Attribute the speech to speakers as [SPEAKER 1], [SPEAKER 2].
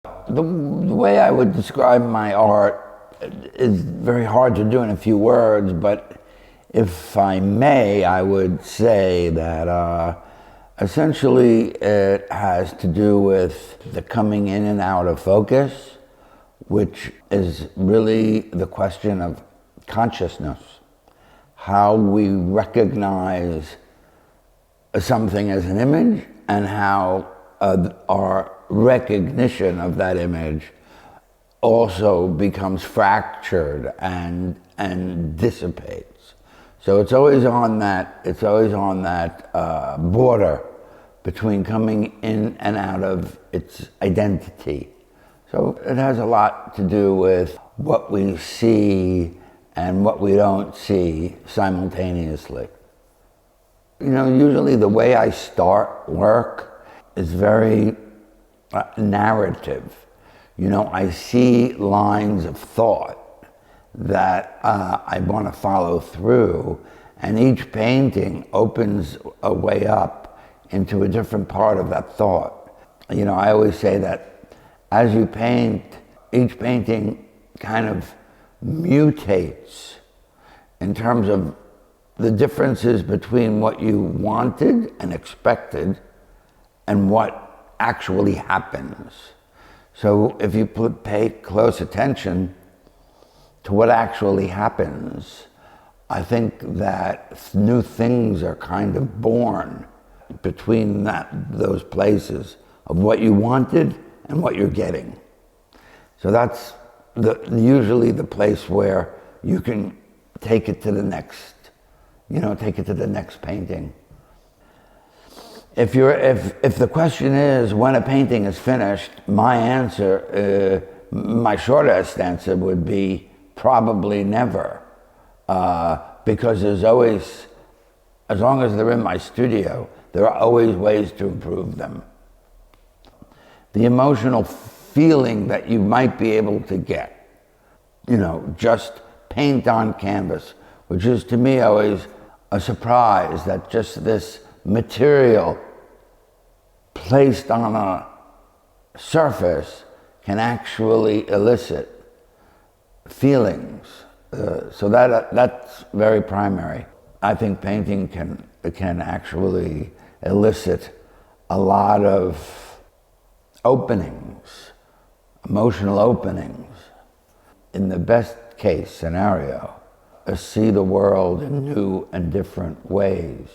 [SPEAKER 1] The way I would describe my art is very hard to do in a few words, but if I may, I would say that essentially it has to do with the coming in and out of focus, which is really the question of consciousness, how we recognize something as an image and how our recognition of that image also becomes fractured and dissipates. So it's always on that border between coming in and out of its identity. So it has a lot to do with what we see and what we don't see simultaneously. You know, usually the way I start work is very narrative. You know, I see lines of thought that I want to follow through, and each painting opens a way up into a different part of that thought. You know, I always say that as you paint, each painting kind of mutates in terms of the differences between what you wanted and expected and what actually happens. So if you pay close attention to what actually happens, I think that new things are kind of born between those places of what you wanted and what you're getting. So that's usually the place where you can take it to the next, take it to the next painting. If the question is when a painting is finished, my answer, my shortest answer would be probably never, because there's always, as long as they're in my studio, there are always ways to improve them. The emotional feeling that you might be able to get, just paint on canvas, which is to me always a surprise, that just this material placed on a surface can actually elicit feelings. So that's very primary. I think painting can actually elicit a lot of openings, emotional openings. In the best case scenario, see the world in new and different ways.